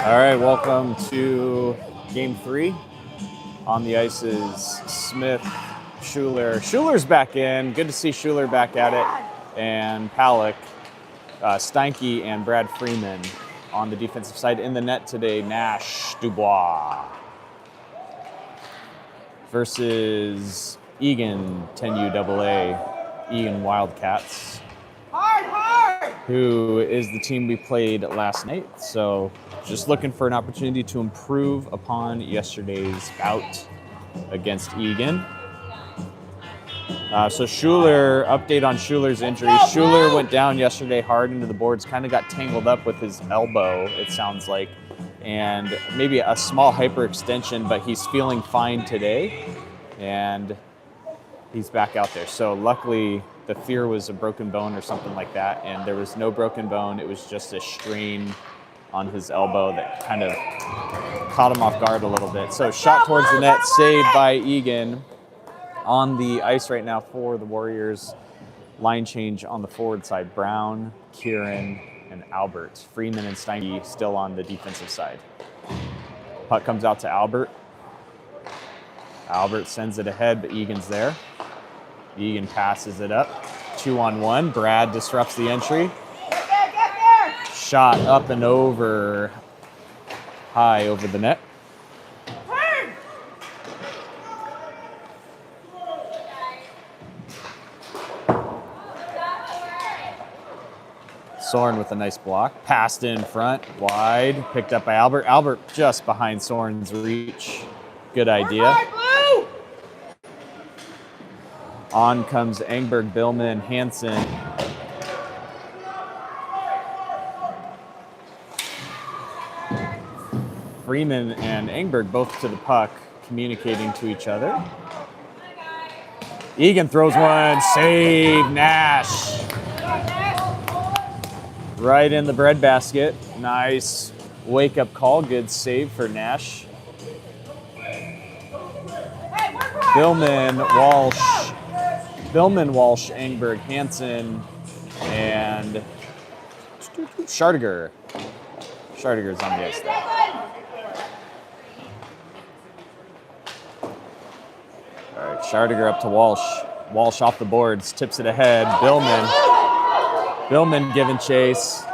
All right, welcome to game 3. On the ice is Smith, Schuler. Schuler's back in. Good to see Schuler back at it. And Palick, Steinke, and Brad Freeman on the defensive side. In the net today, Nash, Dubois. Versus Eagan, 10U Eagan Wildcats. Who is the team we played last night. So just looking for an opportunity to improve upon yesterday's bout against Eagan. So Schuler, update on Schuler's injury. Schuler went down yesterday hard into the boards, kind of got tangled up with his elbow, it sounds like, and maybe a small hyperextension, but he's feeling fine today, and he's back out there. So luckily, the fear was a broken bone or something like that, and there was no broken bone. It was just a strain on his elbow that kind of caught him off guard a little bit. So shot towards the net, saved by Eagan. On the ice right now for the Warriors, line change on the forward side. Brown, Kieran, and Albert. Freeman and Steinke still on the defensive side. Puck comes out to Albert. Albert sends it ahead, but Egan's there. Eagan passes it up, 2-on-1. Brad disrupts the entry. Shot up and over, high over the net. Soren with a nice block. Passed in front, wide, picked up by Albert. Albert just behind Soren's reach. Good idea. On comes Engberg, Billman, Hansen. Freeman and Engberg both to the puck, communicating to each other. Eagan throws one, save, Nash. Right in the breadbasket. Nice wake-up call, good save for Nash. Billman, Walsh, Engberg, Hansen, and Schardiger. Schardiger's on the ice there. All right, Schardiger up to Walsh. Walsh off the boards, tips it ahead. Billman giving chase.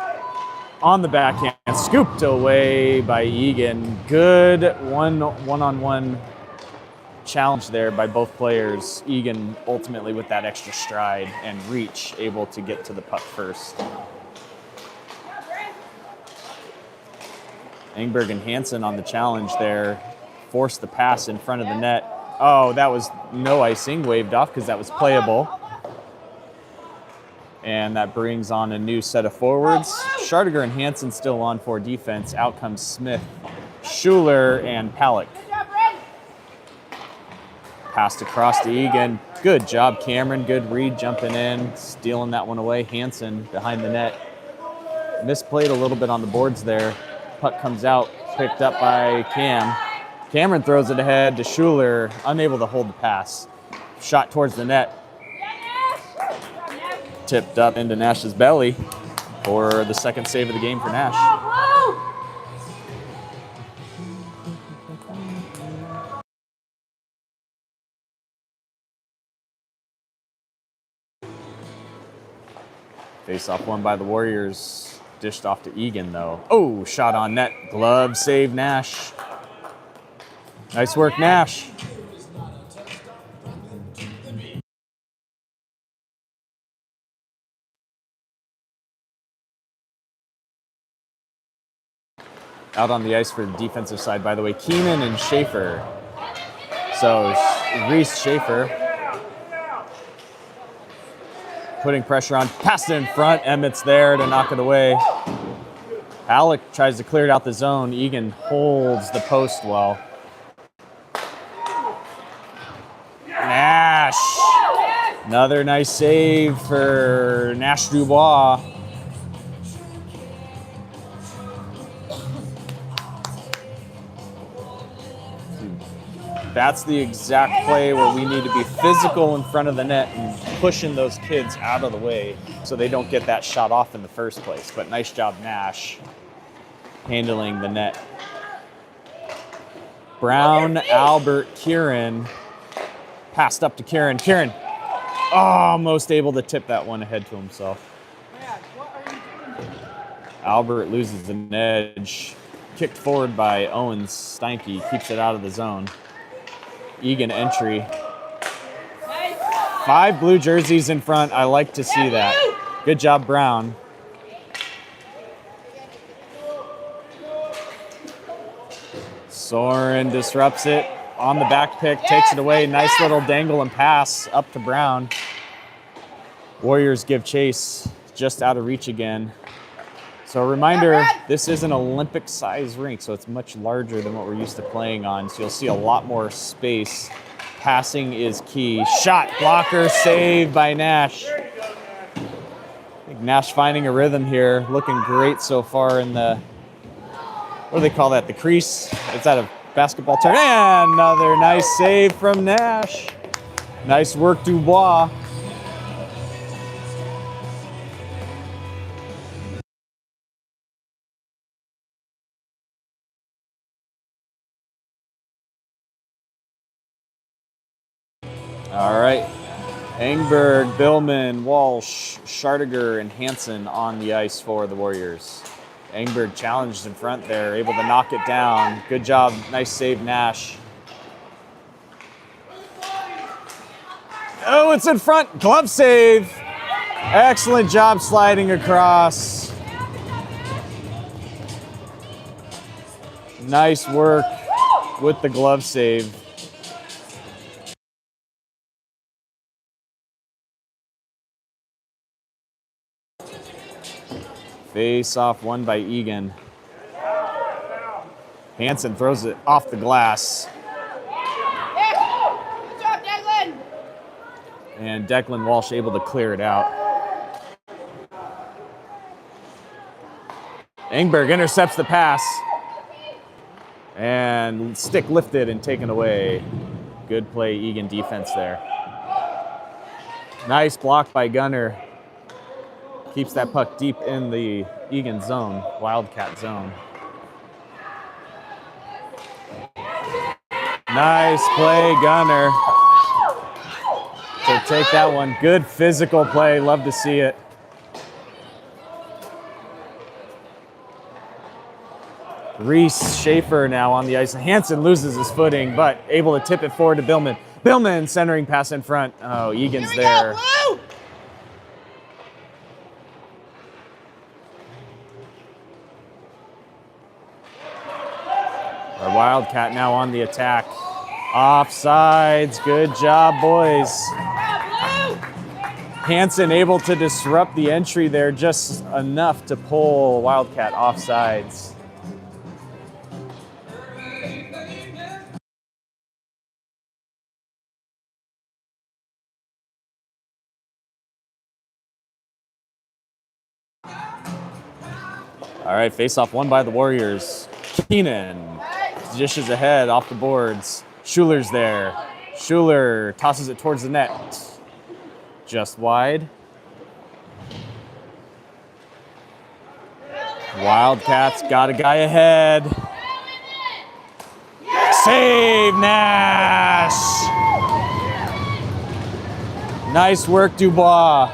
On the backhand, scooped away by Eagan. Good one-on-one challenge there by both players. Eagan ultimately with that extra stride and reach, able to get to the puck first. Engberg and Hansen on the challenge there, forced the pass in front of the net. Oh, that was no icing, waved off because that was playable. And that brings on a new set of forwards. Schardiger and Hansen still on for defense. Out comes Smith, Schuler, and Palick. Passed across to Eagan. Good job, Cameron. Good read jumping in, stealing that one away. Hansen behind the net. Misplayed a little bit on the boards there. Puck comes out, picked up by Cam. Cameron throws it ahead to Schuler, unable to hold the pass. Shot towards the net. Tipped up into Nash's belly for the second save of the game for Nash. Face-off won by the Warriors. Dished off to Eagan, though. Oh, shot on net. Glove save, Nash. Nice work, Nash. Out on the ice for the defensive side, by the way, Keenan and Schaefer. So Reese Schaefer putting pressure on, passed it in front. Emmett's there to knock it away. Alec tries to clear it out the zone. Eagan holds the post well. Nash. Another nice save for Nash Dubois. That's the exact play where we need to be physical in front of the net and pushing those kids out of the way so they don't get that shot off in the first place. But nice job, Nash, handling the net. Brown, Albert, Kieran. Passed up to Kieran. Kieran almost able to tip that one ahead to himself. Albert loses an edge. Kicked forward by Owens. Steinke keeps it out of the zone. Eagan entry. 5 blue jerseys in front. I like to see that. Good job, Brown. Soren disrupts it. On the back pick, takes it away. Nice little dangle and pass up to Brown. Warriors give chase. Just out of reach again. So a reminder, this is an Olympic size rink, so it's much larger than what we're used to playing on. So you'll see a lot more space. Passing is key. Shot, blocker, save by Nash. I think Nash finding a rhythm here. Looking great so far in the, what do they call that? The crease. It's out of basketball turn. And another nice save from Nash. Nice work, Dubois. All right, Engberg, Billman, Walsh, Schardiger, and Hansen on the ice for the Warriors. Engberg challenged in front there, able to knock it down. Good job, nice save, Nash. Oh, it's in front, glove save. Excellent job sliding across. Nice work with the glove save. Face off won by Eagan. Hansen throws it off the glass. Good job, Declan. And Declan Walsh able to clear it out. Engberg intercepts the pass. And stick lifted and taken away. Good play, Eagan defense there. Nice block by Gunner. Keeps that puck deep in the Eagan zone, Wildcat zone. Nice play, Gunner. So take that one. Good physical play. Love to see it. Reese Schaefer now on the ice. Hansen loses his footing, but able to tip it forward to Billman. Billman centering pass in front. Oh, Egan's there. Our Wildcat now on the attack. Offsides. Good job, boys. Hansen able to disrupt the entry there just enough to pull Wildcat offsides. All right, face-off won by the Warriors. Keenan dishes ahead off the boards. Schuler's there. Schuler tosses it towards the net. Just wide. Wildcats got a guy ahead. Save, Nash! Nice work, Dubois.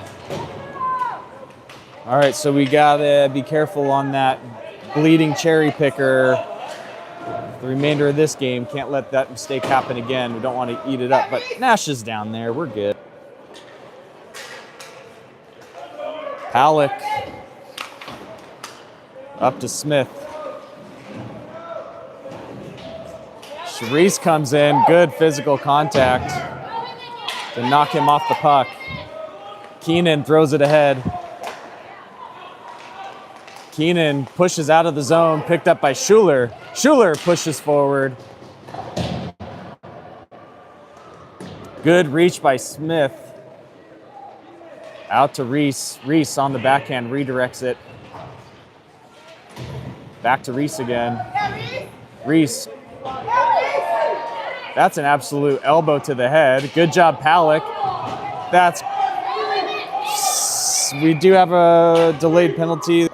All right, so we gotta be careful on that bleeding cherry picker. The remainder of this game, can't let that mistake happen again. We don't want to eat it up, but Nash is down there. We're good. Halleck up to Smith. Reese comes in, good physical contact to knock him off the puck. Keenan throws it ahead. Keenan pushes out of the zone, picked up by Schuler. Schuler pushes forward. Good reach by Smith. Out to Reese. Reese on the backhand redirects it. Back to Reese again. Reese. That's an absolute elbow to the head. Good job, Halleck. We do have a delayed penalty.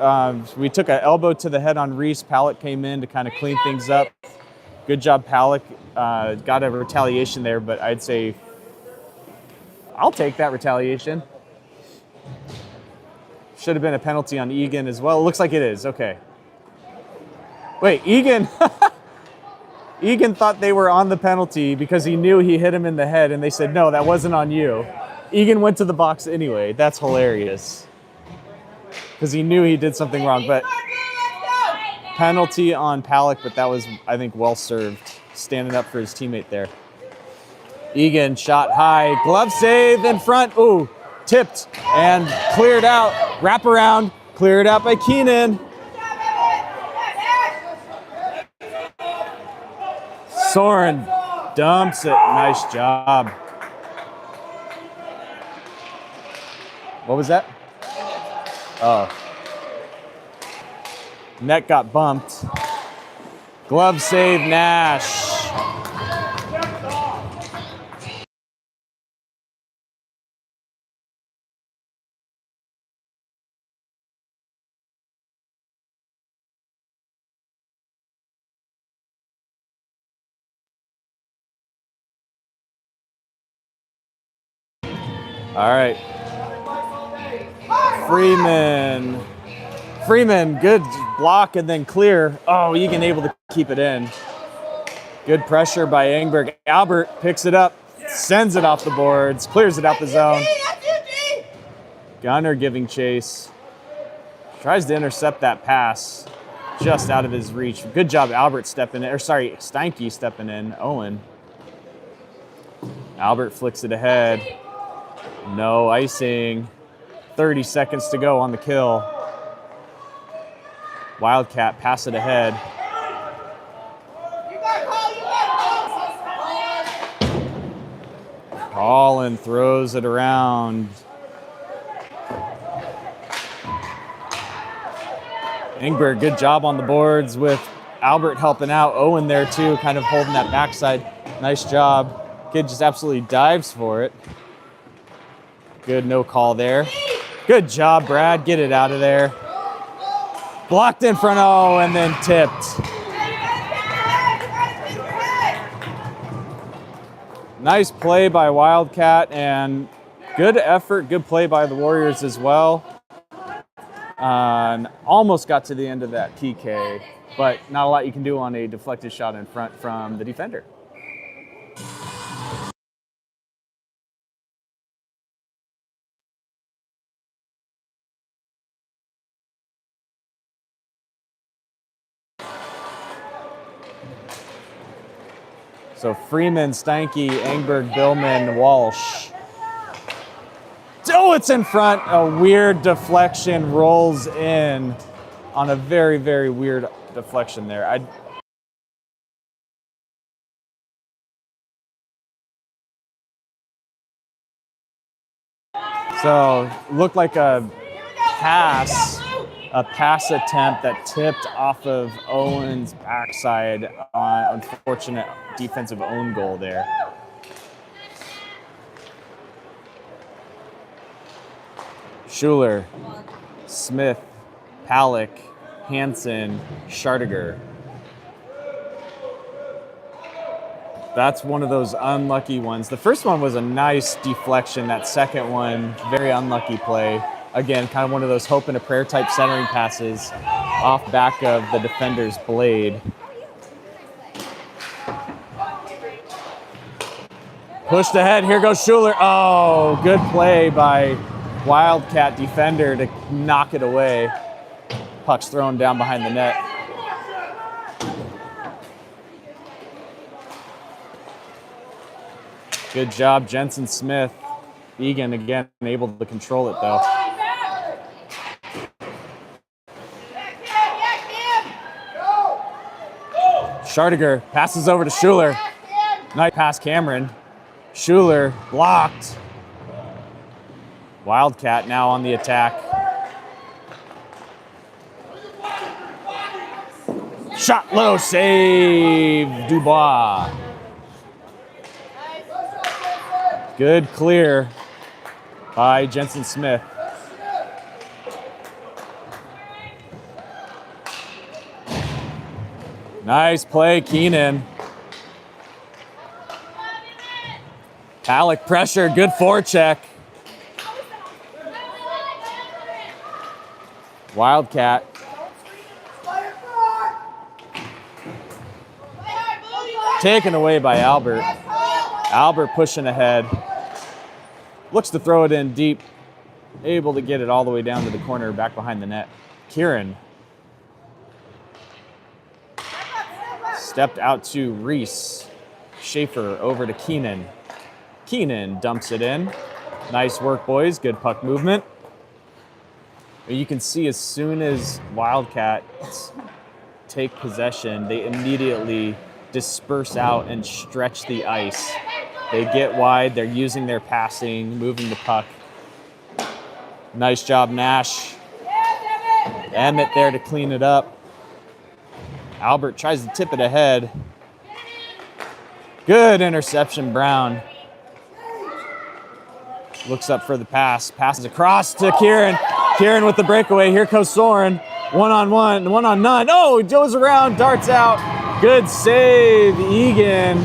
We took an elbow to the head on Reese. Pallet came in to kind of clean things up. Good job, Palick. Got a retaliation there, but I'd say I'll take that retaliation. Should have been a penalty on Eagan as well. It looks like it is. Okay. Wait, Eagan. Eagan thought they were on the penalty because he knew he hit him in the head, and they said, no, that wasn't on you. Eagan went to the box anyway. That's hilarious. Because he knew he did something wrong. But penalty on Palick, but that was, I think, well served. Standing up for his teammate there. Eagan shot high. Glove save in front. Ooh, tipped and cleared out. Wrap around. Cleared out by Keenan. Soren dumps it. Nice job. What was that? Oh. Net got bumped. Glove save, Nash. All right. Freeman, good block and then clear. Oh, Eagan able to keep it in. Good pressure by Engberg. Albert picks it up, sends it off the boards, clears it out the zone. Gunner giving chase. Tries to intercept that pass. Just out of his reach. Good job, Albert stepping in, or sorry, Steinke stepping in. Owen. Albert flicks it ahead. No icing. 30 seconds to go on the kill. Wildcat pass it ahead. Collin throws it around. Engberg, good job on the boards with Albert helping out. Owen there too, kind of holding that backside. Nice job. Kid just absolutely dives for it. Good no call there. Good job, Brad. Get it out of there. Blocked in front, oh, and then tipped. Nice play by Wildcat and good effort, good play by the Warriors as well. And almost got to the end of that PK, but not a lot you can do on a deflected shot in front from the defender. So Freeman, Steinke, Engberg, Billman, Walsh. Oh, it's in front. A weird deflection rolls in on a very, very weird deflection there. So looked like a pass attempt that tipped off of Owen's backside on unfortunate defensive own goal there. Schuler, Smith, Palick, Hansen, Schardiger. That's one of those unlucky ones. The first one was a nice deflection. That second one, very unlucky play. Again, kind of one of those hope and a prayer type centering passes off back of the defender's blade. Pushed ahead, here goes Schuler. Oh, good play by Wildcat defender to knock it away. Puck's thrown down behind the net. Good job, Jensen Smith. Eagan again able to control it though. Schardiger passes over to Schuler. Nice pass, Cameron. Schuler blocked. Wildcat now on the attack. Shot low, save, Dubois. Good clear by Jensen Smith. Nice play, Keenan. Halleck pressure, good forecheck. Wildcat. Taken away by Albert. Albert pushing ahead. Looks to throw it in deep. Able to get it all the way down to the corner, back behind the net. Kieran. Stepped out to Reese. Schaefer over to Keenan. Keenan dumps it in. Nice work, boys. Good puck movement. You can see as soon as Wildcats take possession, they immediately disperse out and stretch the ice. They get wide. They're using their passing, moving the puck. Nice job, Nash. Emmett there to clean it up. Albert tries to tip it ahead. Good interception, Brown. Looks up for the pass. Passes across to Kieran. Kieran with the breakaway. Here comes Soren. One-on-one, one-on-none. Oh, he goes around, darts out. Good save, Eagan.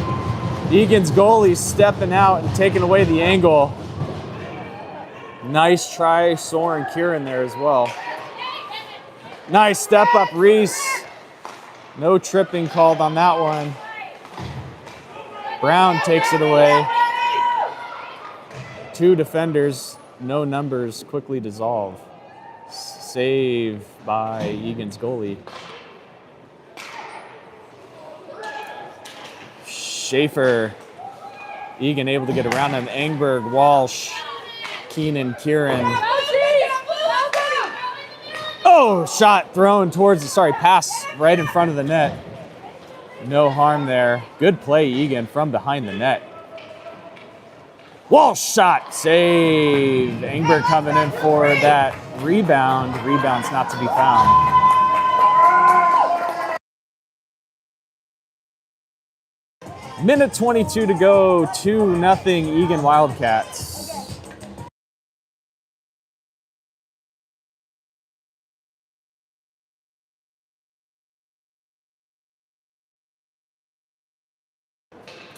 Eagan's goalie stepping out and taking away the angle. Nice try, Soren Kieran there as well. Nice step up, Reese. No tripping called on that one. Brown takes it away. Two defenders, no numbers, quickly dissolve. Save by Eagan's goalie. Schaefer. Eagan able to get around him. Engberg, Walsh, Keenan, Kieran. Oh, shot thrown towards pass right in front of the net. No harm there. Good play, Eagan, from behind the net. Walsh shot, save. Engberg coming in for that rebound. Rebound's not to be found. Minute 22 to go, 2-0 Eagan Wildcats.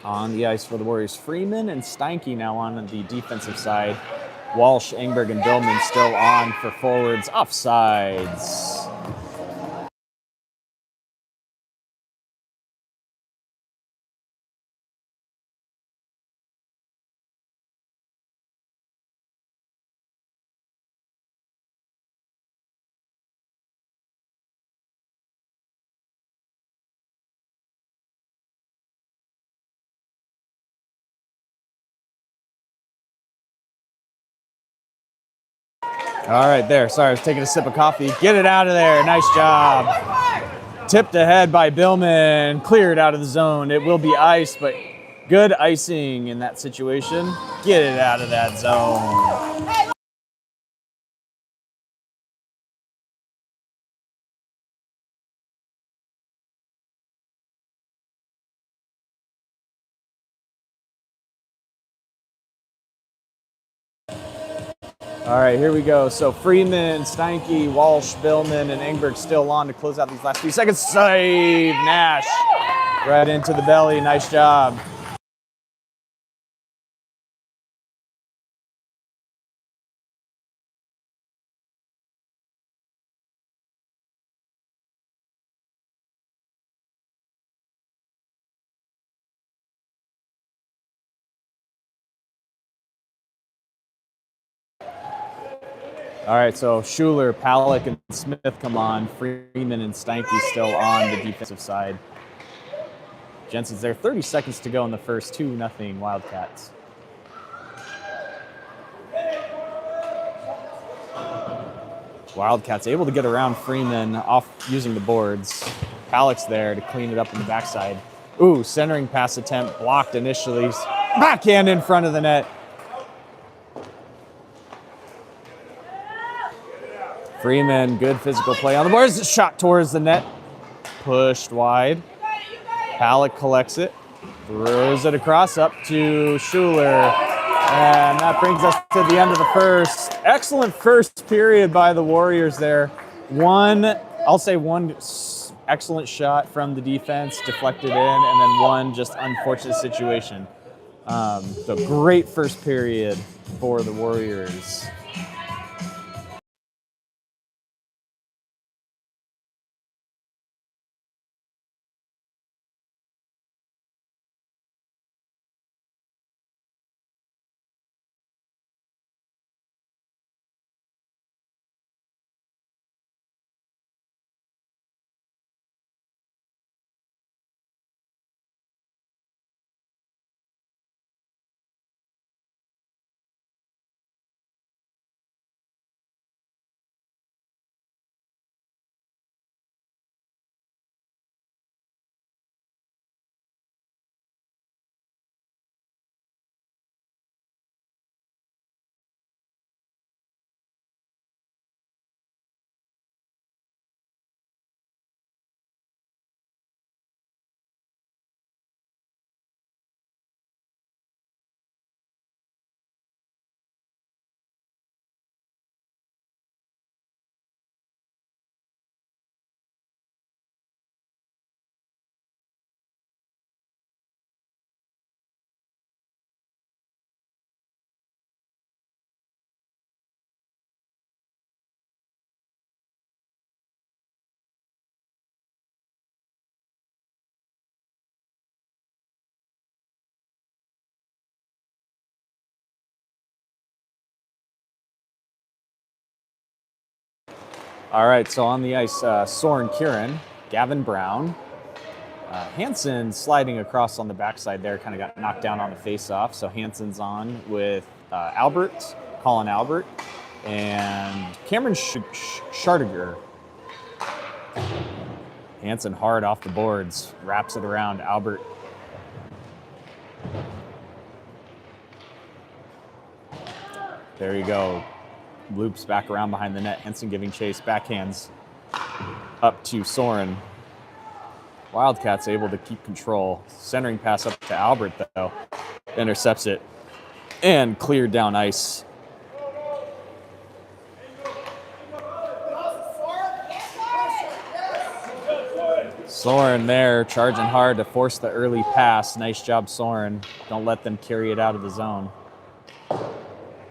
On the ice for the Warriors, Freeman and Steinke now on the defensive side. Walsh, Engberg, and Billman still on for forwards. Offsides. All right, there. Sorry, I was taking a sip of coffee. Get it out of there. Nice job. Tipped ahead by Billman. Cleared out of the zone. It will be ice, but good icing in that situation. Get it out of that zone. All right, here we go. So Freeman, Steinke, Walsh, Billman, and Engberg still on to close out these last few seconds. Save, Nash. Right into the belly. Nice job. All right, so Schuler, Palak, and Smith come on. Freeman and Steinke still on the defensive side. Jensen's there. 30 seconds to go in the first. 2-0 Wildcats. Wildcats able to get around Freeman off using the boards. Palak's there to clean it up in the backside. Ooh, centering pass attempt blocked initially. Backhand in front of the net. Freeman, good physical play on the boards. Shot towards the net. Pushed wide. Palak collects it. Throws it across up to Schuler. And that brings us to the end of the first. Excellent first period by the Warriors there. One excellent shot from the defense, deflected in, and then one just unfortunate situation. So great first period for the Warriors. All right, so on the ice, Soren Kieran, Gavin Brown, Hansen sliding across on the backside there, kind of got knocked down on the face-off. So Hansen's on with Albert, Colin Albert, and Cameron Schardiger. Hansen hard off the boards, wraps it around Albert. There you go. Loops back around behind the net. Hansen giving chase, backhands up to Soren. Wildcats able to keep control. Centering pass up to Albert, though. Intercepts it and cleared down ice. Soren there, charging hard to force the early pass. Nice job, Soren. Don't let them carry it out of the zone.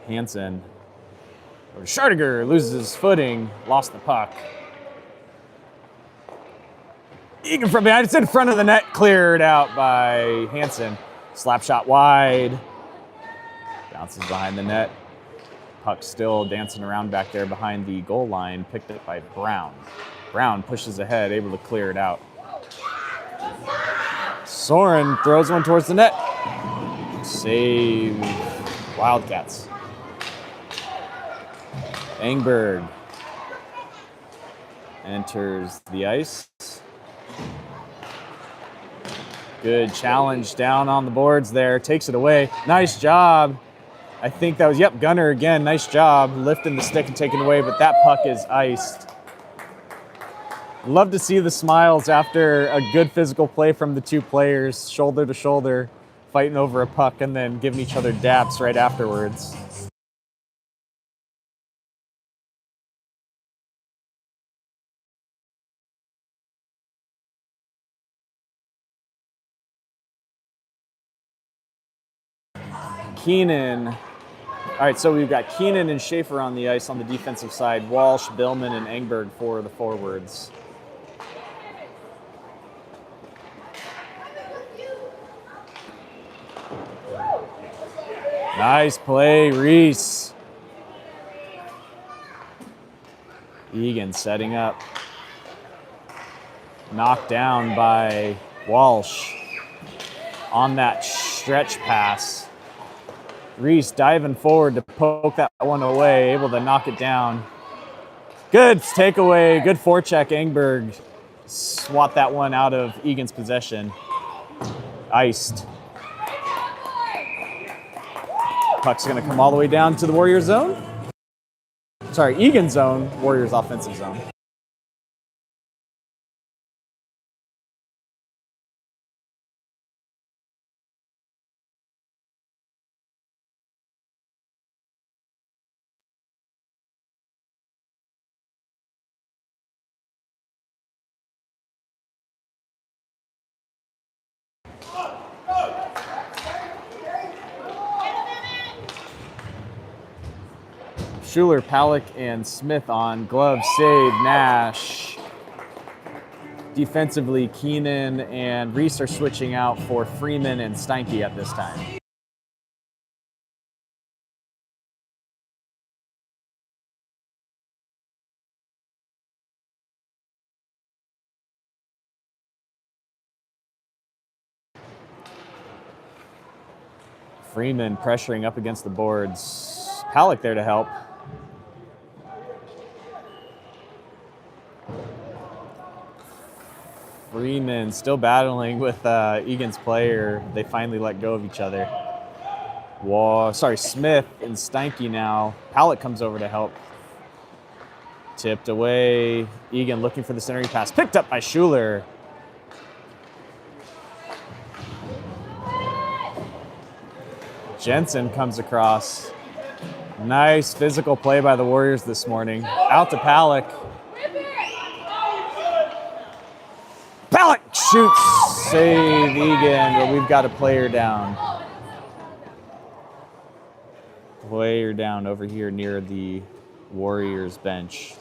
Hansen. Schardiger loses his footing, lost the puck. Eagan from behind, it's in front of the net, cleared out by Hansen. Slap shot wide. Bounces behind the net. Puck still dancing around back there behind the goal line, picked up by Brown. Brown pushes ahead, able to clear it out. Soren throws one towards the net. Save Wildcats. Engberg enters the ice. Good challenge down on the boards there. Takes it away. Nice job. I think that was, Gunner again. Nice job lifting the stick and taking it away, but that puck is iced. Love to see the smiles after a good physical play from the two players, shoulder to shoulder, fighting over a puck and then giving each other daps right afterwards. Keenan. All right, so we've got Keenan and Schaefer on the ice on the defensive side. Walsh, Billman, and Engberg for the forwards. Nice play, Reese. Eagan setting up. Knocked down by Walsh on that stretch pass. Reese diving forward to poke that one away, able to knock it down. Good takeaway, good forecheck. Engberg swat that one out of Egan's possession. Iced. Puck's gonna come all the way down to the Warriors zone. Sorry, Egan zone, Warriors offensive zone. Schuler, Palick, and Smith on. Glove save, Nash. Defensively, Keenan and Reese are switching out for Freeman and Steinke at this time. Freeman pressuring up against the boards. Palick there to help. Freeman still battling with Egan's player. They finally let go of each other. Whoa, sorry, Smith and Steinke now. Palick comes over to help. Tipped away. Eagan looking for the centering pass. Picked up by Schuler. Jensen comes across. Nice physical play by the Warriors this morning. Out to Palick. Palick shoots. Save Eagan, but we've got a player down. Player down over here near the Warriors bench.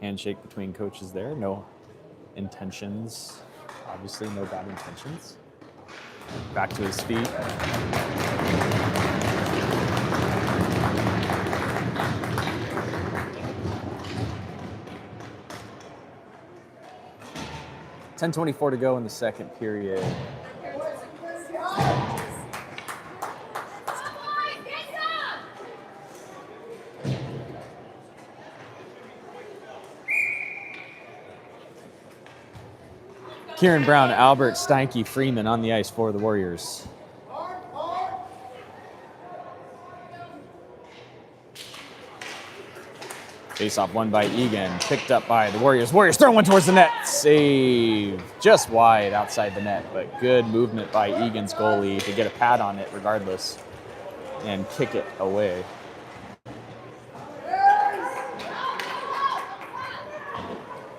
Handshake between coaches there. No intentions. Obviously, no bad intentions. Back to his feet. $10:24 to go in the second period. Kieran Brown, Albert, Steinke, Freeman on the ice for the Warriors. Face-off won by Eagan, picked up by the Warriors. Warriors throw one towards the net. Save. Just wide outside the net, but good movement by Egan's goalie to get a pad on it regardless and kick it away.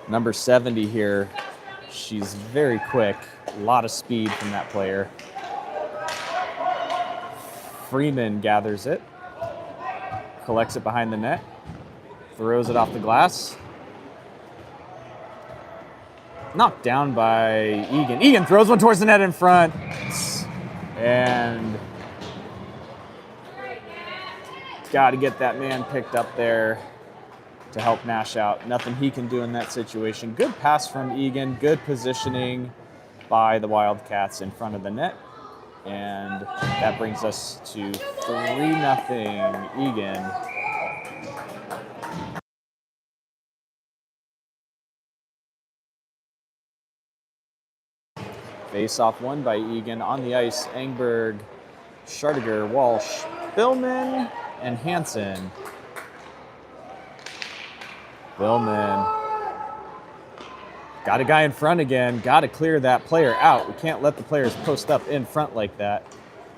Number 70 here. She's very quick. A lot of speed from that player. Freeman gathers it. Collects it behind the net. Throws it off the glass. Knocked down by Eagan. Eagan throws one towards the net in front. And got to get that man picked up there to help Nash out. Nothing he can do in that situation. Good pass from Eagan. Good positioning by the Wildcats in front of the net. And that brings us to 3-0 Eagan. Face-off won by Eagan. On the ice, Engberg, Schardiger, Walsh, Billman, and Hansen. Billman got a guy in front again. Got to clear that player out. We can't let the players post up in front like that.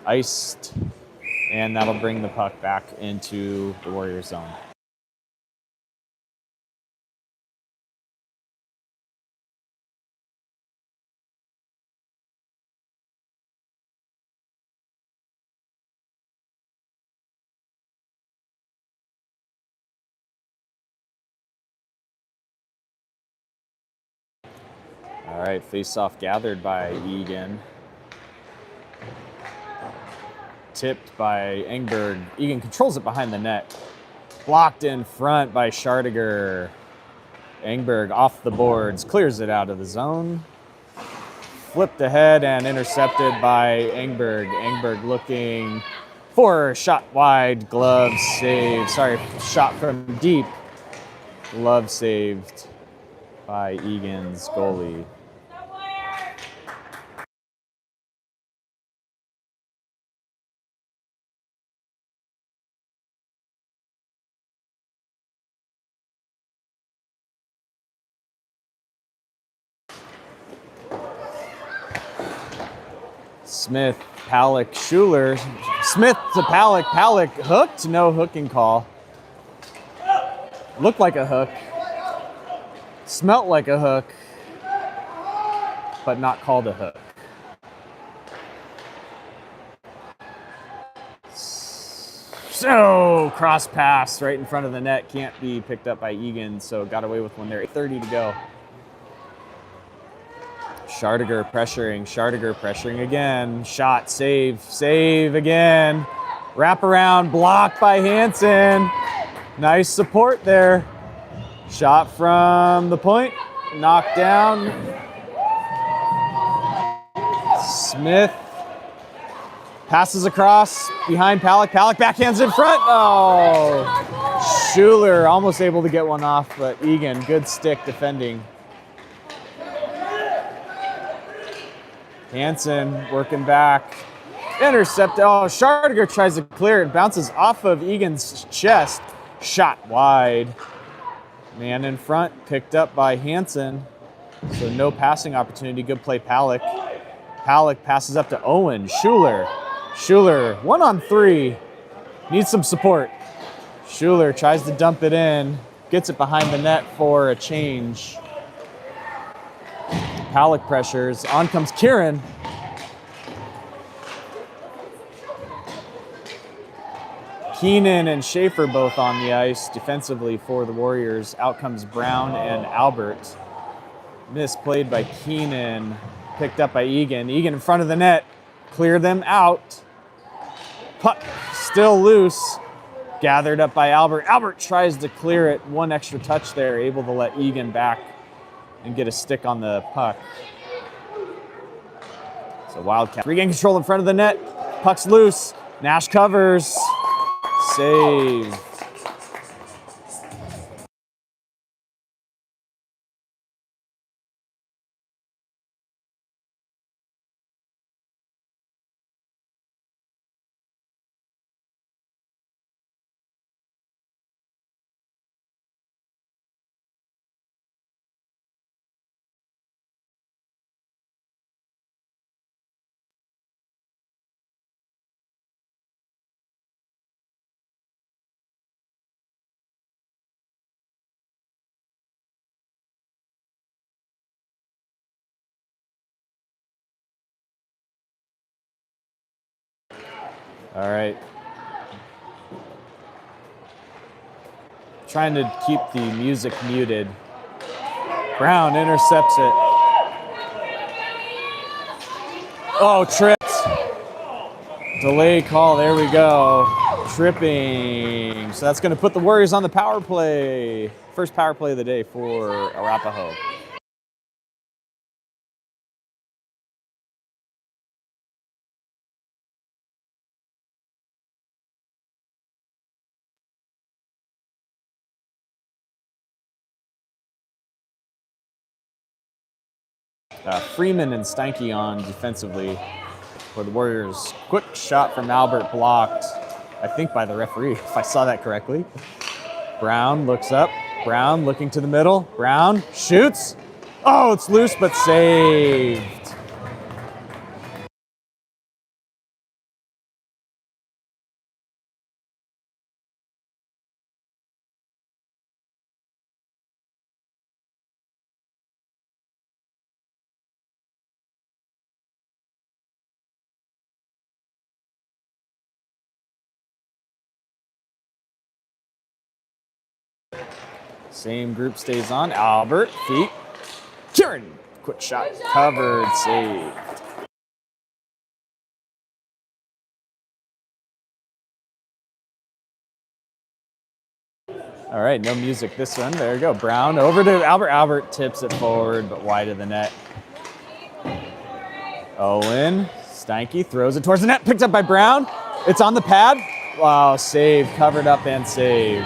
Iced, and that'll bring the puck back into the Warriors zone. All right, face-off gathered by Eagan. Tipped by Engberg. Eagan controls it behind the net. Blocked in front by Schardiger. Engberg off the boards, clears it out of the zone. Flipped ahead and intercepted by Engberg. Engberg looking for a shot wide, glove saved. Sorry, shot from deep. Glove saved by Egan's goalie. Smith, Palick, Schuler. Smith to Palick. Palick hooked. No hooking call. Looked like a hook. Smelt like a hook. But not called a hook. So, cross pass right in front of the net. Can't be picked up by Eagan, so got away with one there. 8:30 to go. Schardiger pressuring again. Shot, save again. Wrap around, blocked by Hansen. Nice support there. Shot from the point, knocked down. Smith passes across behind Palick. Palick backhands in front. Oh, Schuler almost able to get one off, but Eagan, good stick defending. Hansen working back. Intercept. Oh, Schardiger tries to clear it. Bounces off of Egan's chest. Shot wide. Man in front, picked up by Hansen. So no passing opportunity. Good play, Palick. Palick passes up to Owen. Schuler, 1-on-3. Needs some support. Schuler tries to dump it in. Gets it behind the net for a change. Palick pressures. On comes Kieran. Keenan and Schaefer both on the ice defensively for the Warriors. Out comes Brown and Albert. Misplayed by Keenan. Picked up by Eagan. Eagan in front of the net. Clear them out. Puck still loose. Gathered up by Albert. Albert tries to clear it. One extra touch there. Able to let Eagan back and get a stick on the puck. So Wildcats regain control in front of the net. Puck's loose. Nash covers. Save. All right. Trying to keep the music muted. Brown intercepts it. Oh, tripped. Delay call, there we go. Tripping. So that's going to put the Warriors on the power play. First power play of the day for Arapahoe. Freeman and Steinke on defensively for the Warriors. Quick shot from Albert, blocked, I think by the referee, if I saw that correctly. Brown looks up. Brown looking to the middle. Brown shoots. Oh, it's loose, but saved. Same group stays on. Albert, feet. Kieran, quick shot, covered, saved. All right, no music this one. There you go. Brown over to Albert. Albert tips it forward, but wide of the net. Owen, Steinke throws it towards the net. Picked up by Brown. It's on the pad. Wow, save, covered up and saved.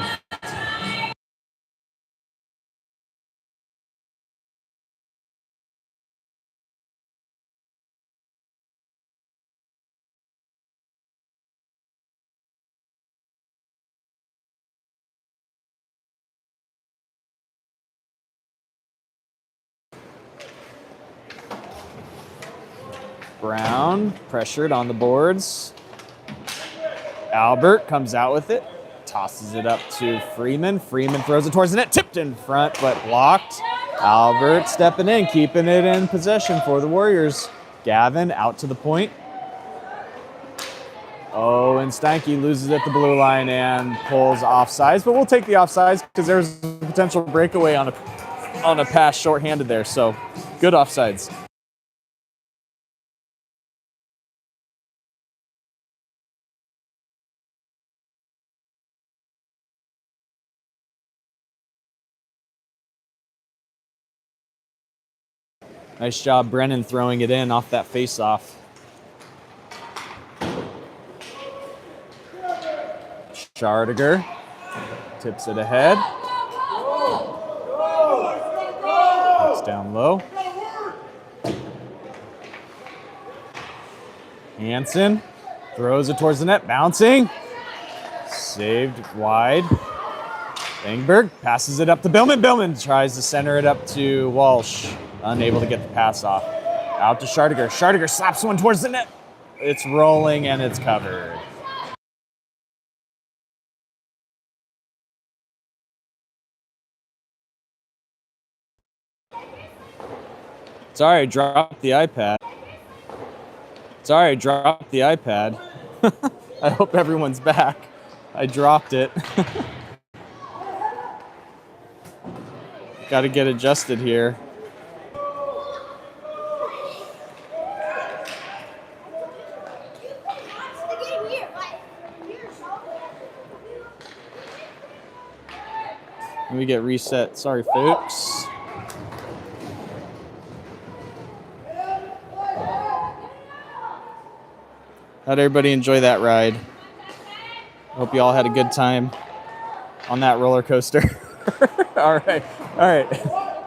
Brown pressured on the boards. Albert comes out with it. Tosses it up to Freeman. Freeman throws it towards the net. Tipped in front, but blocked. Albert stepping in, keeping it in possession for the Warriors. Gavin out to the point. Oh, and Steinke loses at the blue line and pulls offsides, but we'll take the offsides because there's a potential breakaway on a pass shorthanded there. So good offsides. Nice job, Brennan, throwing it in off that face-off. Schardiger tips it ahead. It's down low. Hansen throws it towards the net, bouncing. Saved wide. Engberg passes it up to Billman. Billman tries to center it up to Walsh. Unable to get the pass off. Out to Schardiger. Schardiger slaps one towards the net. It's rolling and it's covered. Sorry, I dropped the iPad. Sorry, I dropped the iPad. I hope everyone's back. I dropped it. Got to get adjusted here. Let me get reset. Sorry, folks. How'd everybody enjoy that ride? Hope you all had a good time on that roller coaster. All right.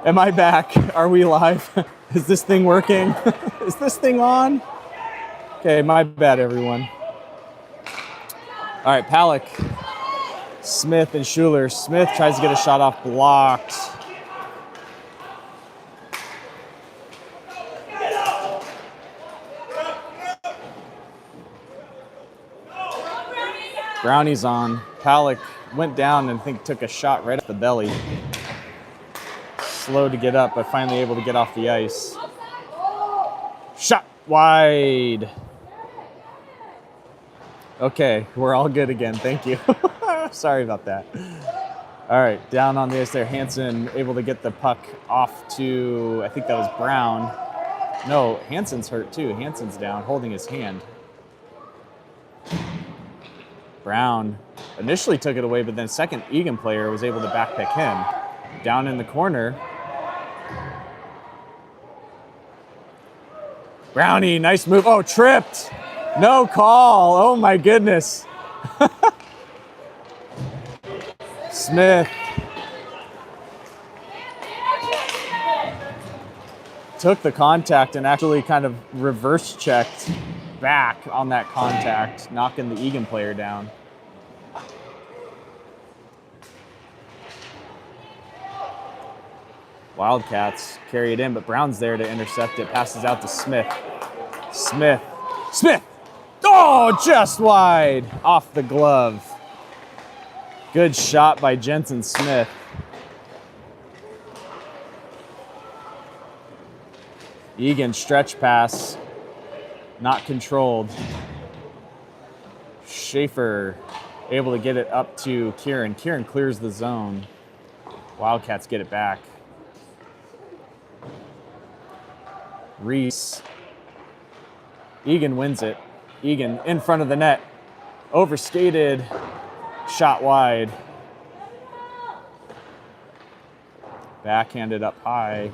Am I back? Are we live? Is this thing working? Is this thing on? Okay, my bad, everyone. All right, Palak, Smith, and Schuler. Smith tries to get a shot off, blocked. Brownie's on. Palak went down and I think took a shot right at the belly. Slow to get up, but finally able to get off the ice. Shot wide. Okay, we're all good again. Thank you. Sorry about that. All right, down on the ice there. Hansen able to get the puck off to, I think that was Brown. No, Hansen's hurt too. Hansen's down, holding his hand. Brown initially took it away, but then second Eagan player was able to backpick him. Down in the corner. Brownie, nice move. Oh, tripped. No call. Oh my goodness. Smith. Took the contact and actually kind of reverse checked back on that contact, knocking the Eagan player down. Wildcats carry it in, but Brown's there to intercept it. Passes out to Smith. Smith. Oh, just wide off the glove. Good shot by Jensen Smith. Eagan stretch pass. Not controlled. Schaefer able to get it up to Kieran. Kieran clears the zone. Wildcats get it back. Reese. Eagan wins it. Eagan in front of the net. Overskated. Shot wide. Backhanded up high.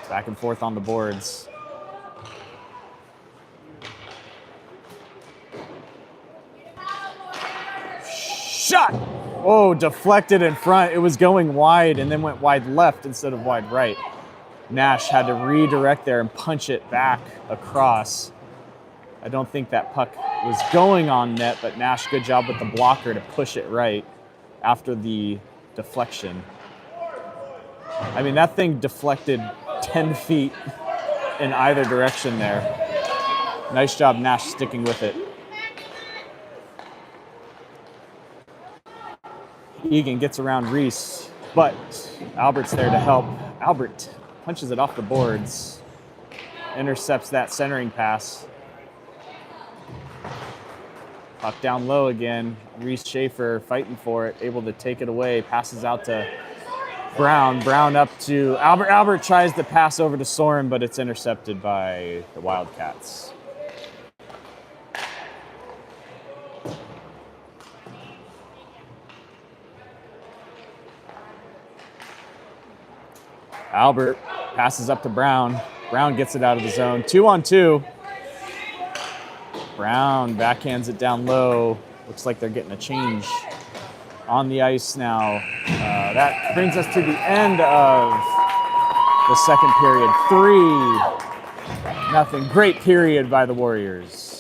Back and forth on the boards. Shot! Oh, deflected in front. It was going wide and then went wide left instead of wide right. Nash had to redirect there and punch it back across. I don't think that puck was going on net, but Nash, good job with the blocker to push it right after the deflection. I mean, that thing deflected 10 feet in either direction there. Nice job, Nash, sticking with it. Eagan gets around Reese, but Albert's there to help. Albert punches it off the boards, intercepts that centering pass. Puck down low again. Reese Schaefer fighting for it, able to take it away, passes out to Brown. Brown up to Albert. Albert tries to pass over to Soren, but it's intercepted by the Wildcats. Albert passes up to Brown. Brown gets it out of the zone. 2-on-2. Brown backhands it down low. Looks like they're getting a change on the ice now. That brings us to the end of the second period. 3-0. Great period by the Warriors.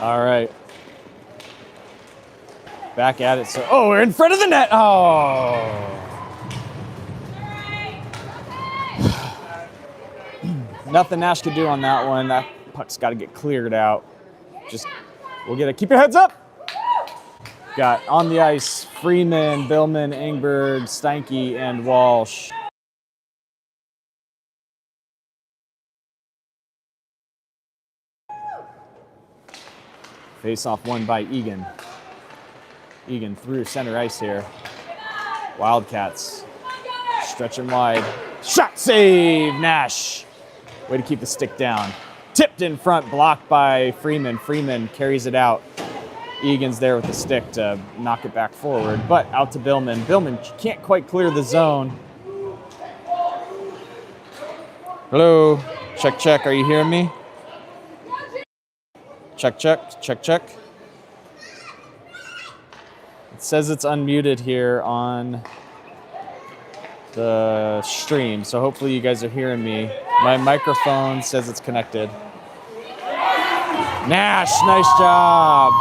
All right. Back at it. So, we're in front of the net. Oh. Nothing Nash could do on that one. That puck's got to get cleared out. We'll get it. Keep your heads up. Got on the ice Freeman, Billman, Ingberg, Steinke, and Walsh. Face-off won by Eagan. Eagan through center ice here. Wildcats stretching wide. Shot save, Nash. Way to keep the stick down. Tipped in front, blocked by Freeman. Freeman carries it out. Egan's there with the stick to knock it back forward, but out to Billman. Billman can't quite clear the zone. Hello, check, check, are you hearing me? Check, check, check, check. It says it's unmuted here on the stream, so hopefully you guys are hearing me. My microphone says it's connected. Nash, nice job.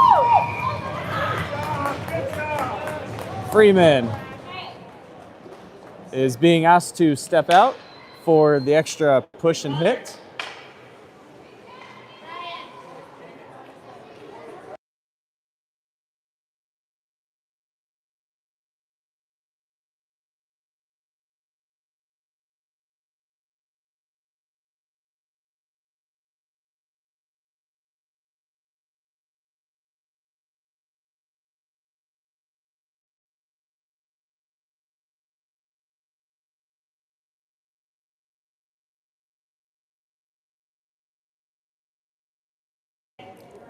Freeman is being asked to step out for the extra push and hit.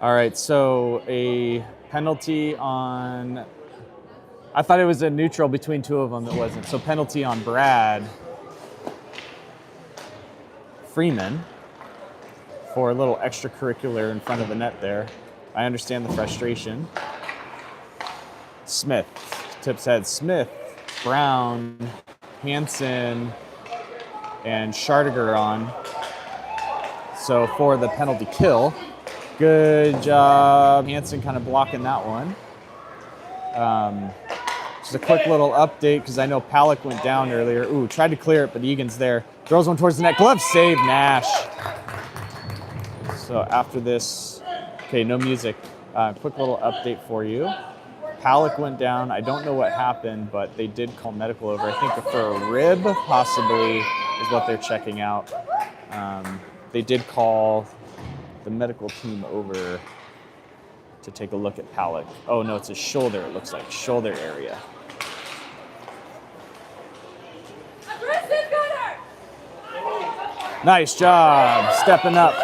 All right, so a penalty on, I thought it was a neutral between two of them, it wasn't. So penalty on Brad Freeman for a little extracurricular in front of the net there. I understand the frustration. Smith, tips head. Smith, Brown, Hansen, and Schardiger on. So for the penalty kill, good job, Hansen, kind of blocking that one. Just a quick little update because I know Palick went down earlier. Ooh, tried to clear it, but Egan's there. Throws one towards the net. Glove save, Nash. So after this, okay, no music. Quick little update for you. Palick went down. I don't know what happened, but they did call medical over. I think for a rib, possibly, is what they're checking out. They did call the medical team over to take a look at Palick. Oh no, it's his shoulder, it looks like. Shoulder area. Nice job, stepping up.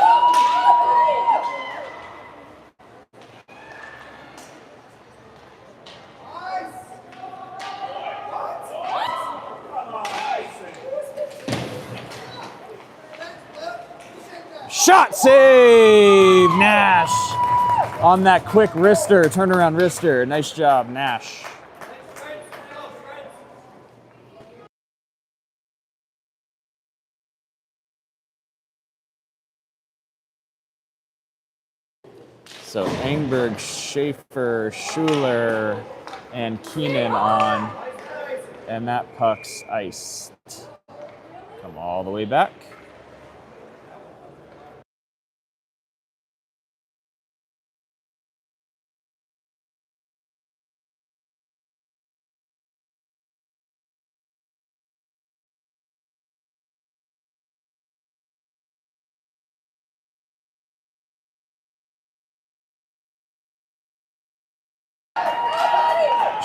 Shot save, Nash. On that quick wrister, turnaround wrister. Nice job, Nash. So Engberg, Schaefer, Schuler, and Keenan on, and that puck's iced. Come all the way back.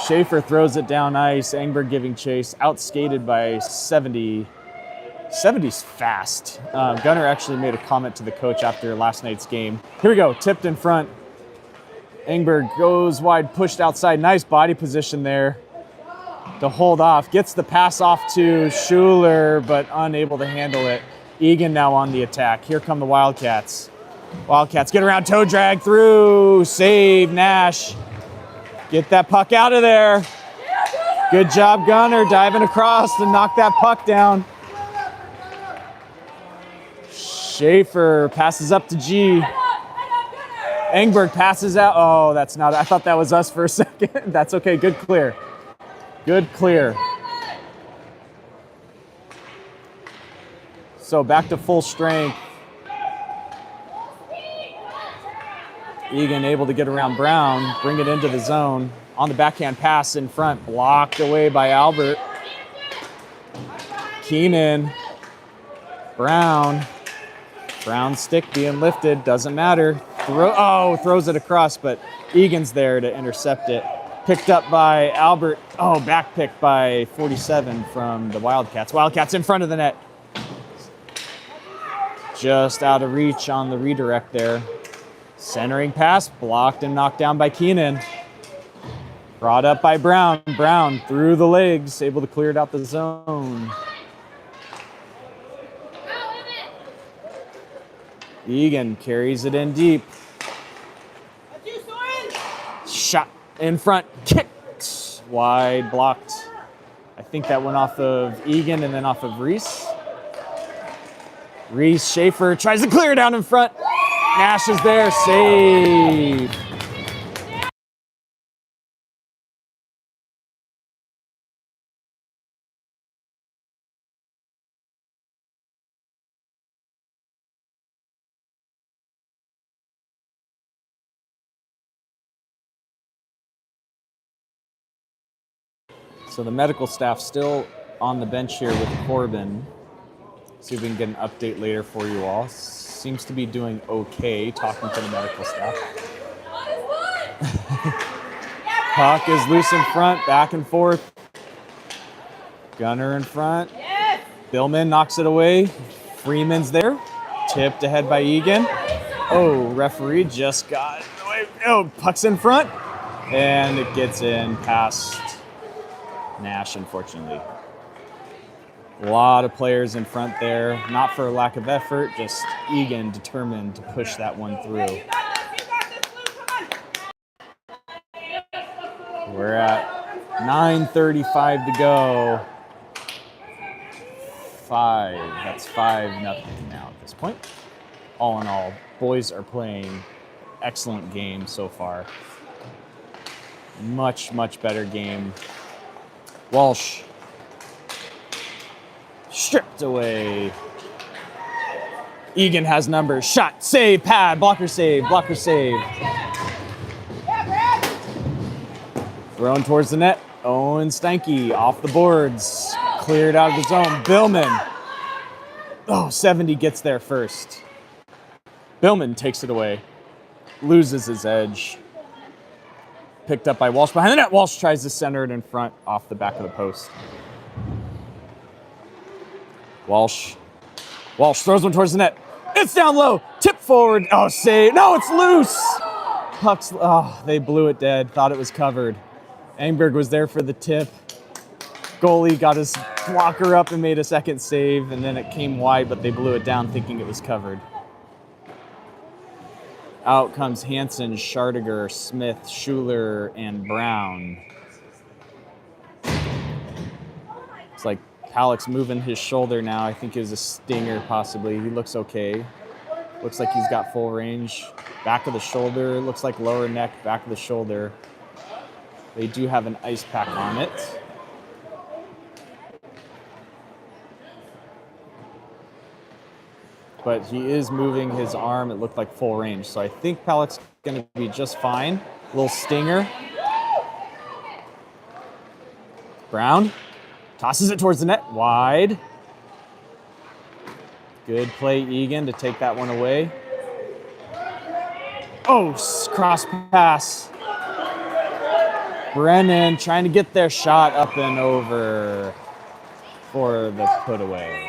Schaefer throws it down ice. Engberg giving chase. Outskated by 70. 70's fast. Gunnar actually made a comment to the coach after last night's game. Here we go. Tipped in front. Engberg goes wide, pushed outside. Nice body position there to hold off. Gets the pass off to Schuler, but unable to handle it. Eagan now on the attack. Here come the Wildcats. Wildcats get around, toe drag through. Save, Nash. Get that puck out of there. Good job, Gunnar, diving across to knock that puck down. Schaefer passes up to G. Engberg passes out. Oh, that's not, I thought that was us for a second. That's okay, good clear. Good clear. So back to full strength. Eagan able to get around Brown, bring it into the zone. On the backhand pass in front, blocked away by Albert. Keenan, Brown. Brown's stick being lifted, doesn't matter. Throws it across, but Egan's there to intercept it. Picked up by Albert. Oh, back picked by 47 from the Wildcats. Wildcats in front of the net. Just out of reach on the redirect there. Centering pass, blocked and knocked down by Keenan. Brought up by Brown. Brown through the legs, able to clear it out the zone. Eagan carries it in deep. Shot in front, kicked. Wide, blocked. I think that went off of Eagan and then off of Reese. Reese, Schaefer tries to clear down in front. Nash is there, save. So the medical staff still on the bench here with Corbin. See if we can get an update later for you all. Seems to be doing okay, talking to the medical staff. Puck is loose in front, back and forth. Gunner in front. Billman knocks it away. Freeman's there. Tipped ahead by Eagan. Oh, referee just got away. Oh, puck's in front. And it gets in past Nash, unfortunately. A lot of players in front there, not for a lack of effort, just Eagan determined to push that one through. We're at 9:35 to go. That's 5-0 now at this point. all in all, boys are playing excellent game so far. Much, much better game. Walsh. Stripped away. Eagan has numbers. Shot, save, pad, blocker save, blocker save. Thrown towards the net. Owen Steinke off the boards. Cleared out of the zone. Billman. Oh, 70 gets there first. Billman takes it away. Loses his edge. Picked up by Walsh behind the net. Walsh tries to center it in front off the back of the post. Walsh throws one towards the net. It's down low. Tip forward. Oh, save. No, it's loose. Puck's, oh, they blew it dead. Thought it was covered. Engberg was there for the tip. Goalie got his blocker up and made a second save, and then it came wide, but they blew it down thinking it was covered. Out comes Hansen, Schardiger, Smith, Schuler, and Brown. It's like Halleck's moving his shoulder now. I think it was a stinger possibly. He looks okay. Looks like he's got full range. Back of the shoulder, looks like lower neck, back of the shoulder. They do have an ice pack on it. But he is moving his arm. It looked like full range. So I think Halleck's going to be just fine. Little stinger. Brown tosses it towards the net. Wide. Good play, Eagan, to take that one away. Oh, cross pass. Brennan trying to get their shot up and over for the put away.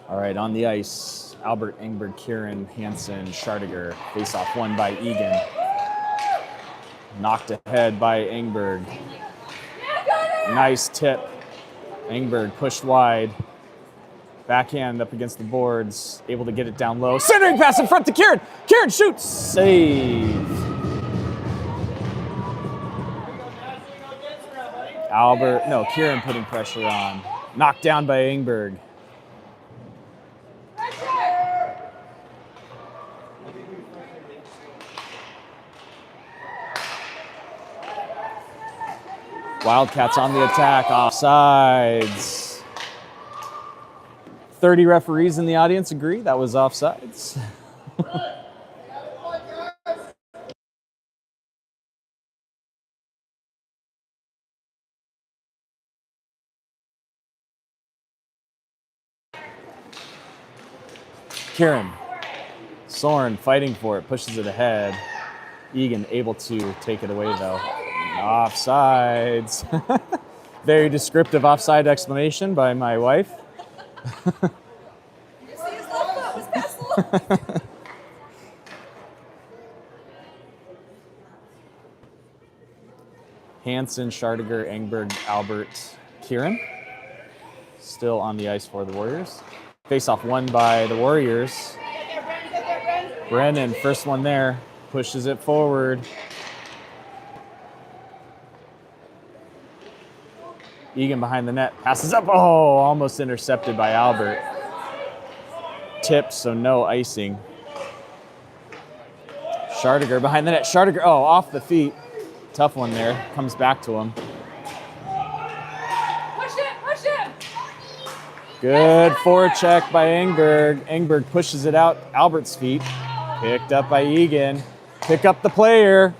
All right, on the ice, Albert, Engberg, Kieran, Hansen, Schardiger. Face-off won by Eagan. Knocked ahead by Engberg. Nice tip. Engberg pushed wide. Backhand up against the boards. Able to get it down low. Centering pass in front to Kieran. Kieran shoots. Save. Kieran putting pressure on. Knocked down by Engberg. Wildcats on the attack, offsides. 30 referees in the audience agree that was offsides. Kieran, Soren fighting for it, pushes it ahead. Eagan able to take it away though. Offsides. Very descriptive offside explanation by my wife. You see his left foot was past the line. Hansen, Schardiger, Engberg, Albert, Kieran. Still on the ice for the Warriors. Face-off won by the Warriors. Brennan, first one there, pushes it forward. Eagan behind the net, passes up. Oh, almost intercepted by Albert. Tipped, so no icing. Schardiger behind the net. Schardiger, oh, off the feet. Tough one there. Comes back to him. Push it! Good forecheck by Engberg. Engberg pushes it out. Albert's feet. Picked up by Eagan. Pick up the player.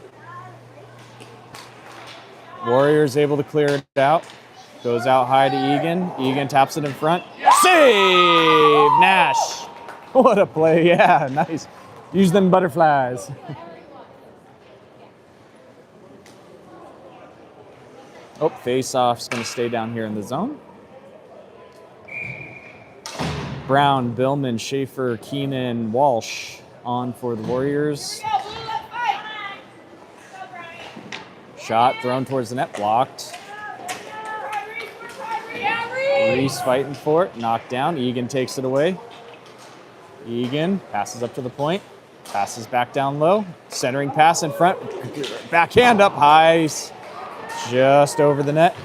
Warriors able to clear it out. Goes out high to Eagan. Eagan taps it in front. Save! Nash. What a play. Yeah, nice. Use them butterflies. Oh, face-off's going to stay down here in the zone. Brown, Billman, Schaefer, Keenan, Walsh on for the Warriors. Shot thrown towards the net, blocked. Reese fighting for it, knocked down. Eagan takes it away. Eagan passes up to the point. Passes back down low. Centering pass in front. Backhand up high. Just over the net.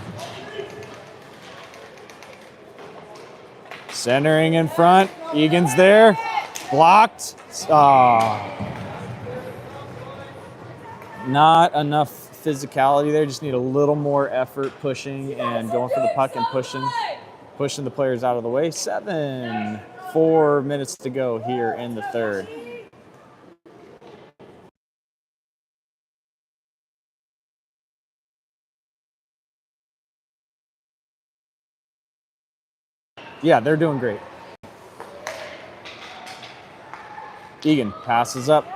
Centering in front. Eagan's there. Blocked. Not enough physicality there. Just need a little more effort pushing and going for the puck and pushing the players out of the way. 4 minutes to go here in the third. Yeah, they're doing great. Eagan passes up.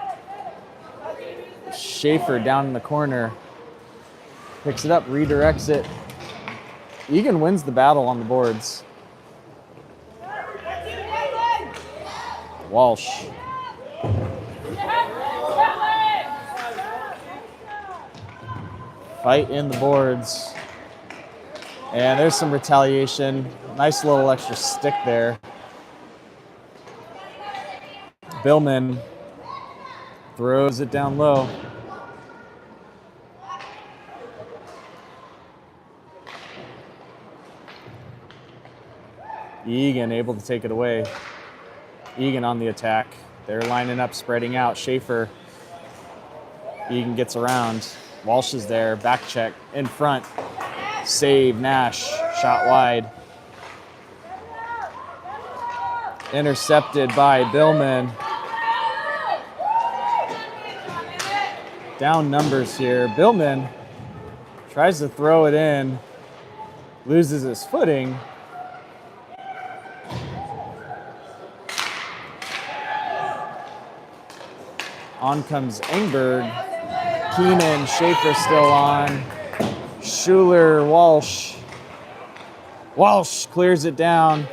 Schaefer down in the corner. Picks it up, redirects it. Eagan wins the battle on the boards. Walsh. Fight in the boards. And there's some retaliation. Nice little extra stick there. Billman throws it down low. Eagan able to take it away. Eagan on the attack. They're lining up, spreading out. Schaefer. Eagan gets around. Walsh is there. Back check in front. Save Nash. Shot wide. Intercepted by Billman. Down numbers here. Billman tries to throw it in. Loses his footing. On comes Engberg. Keenan, Schaefer still on. Schuler, Walsh. Walsh clears it down.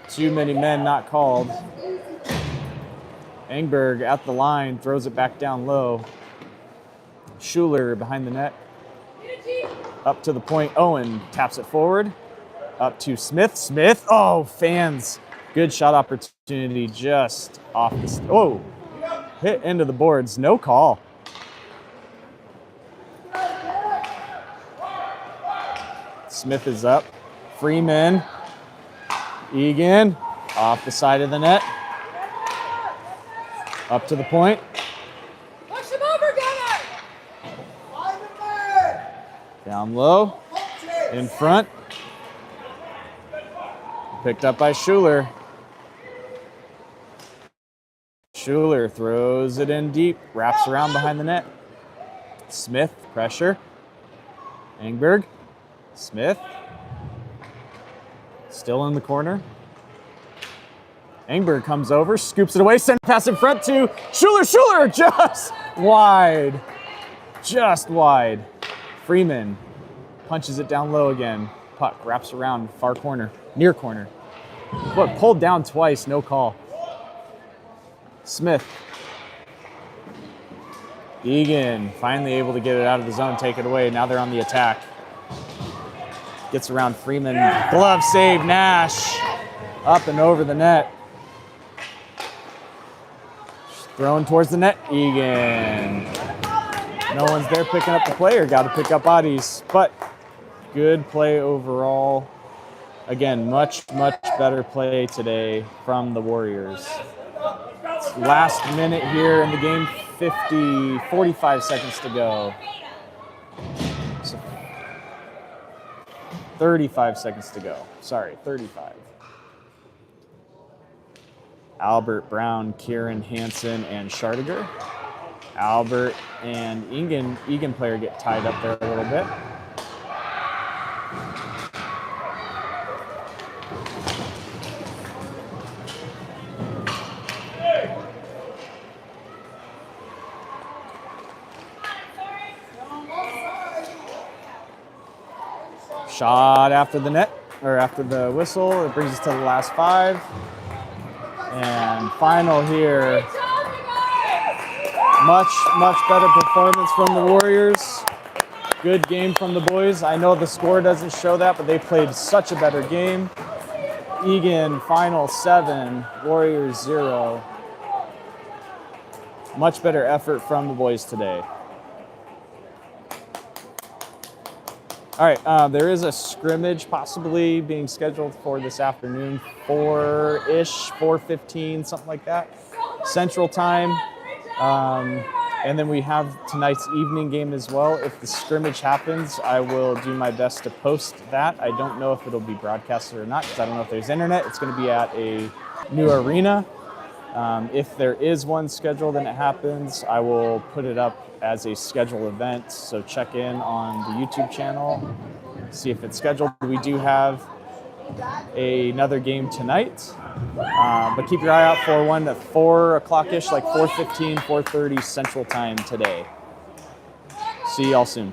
Too many men not called. Engberg at the line, throws it back down low. Schuler behind the net. Up to the point, Owen taps it forward. Up to Smith. Smith, oh, fans. Good shot opportunity just off the, oh, hit into the boards, no call. Smith is up. Freeman. Eagan off the side of the net. Up to the point. Push him over, Gunnar! Down low. In front. Picked up by Schuler. Schuler throws it in deep, wraps around behind the net. Smith, pressure. Engberg. Smith. Still in the corner. Engberg comes over, scoops it away, send pass in front to Schuler. Schuler just wide. Just wide. Freeman punches it down low again. Puck wraps around far corner, near corner. What, pulled down twice, no call. Smith. Eagan finally able to get it out of the zone, take it away. Now they're on the attack. Gets around Freeman. Glove save, Nash. Up and over the net. Thrown towards the net, Eagan. No one's there picking up the player. Got to pick up bodies. But good play overall. Again, much better play today from the Warriors. Last minute here in the game, 45 seconds to go. So 35 seconds to go. Sorry, 35. Albert, Brown, Kieran, Hansen, and Schardiger. Albert and Eagan player get tied up there a little bit. Shot after the net, or after the whistle. It brings us to the last 5. And final here. Much better performance from the Warriors. Good game from the boys. I know the score doesn't show that, but they played such a better game. Eagan, final 7, Warriors 0. Much better effort from the boys today. All right, there is a scrimmage possibly being scheduled for this afternoon, 4-ish, 4:15, something like that, Central Time. And then we have tonight's evening game as well. If the scrimmage happens, I will do my best to post that. I don't know if it'll be broadcasted or not because I don't know if there's internet. It's going to be at a new arena. If there is one scheduled and it happens, I will put it up as a scheduled event. So check in on the YouTube channel, see if it's scheduled. We do have another game tonight, but keep your eye out for one at 4 o'clock-ish, like 4:15, 4:30 Central Time today. See y'all soon.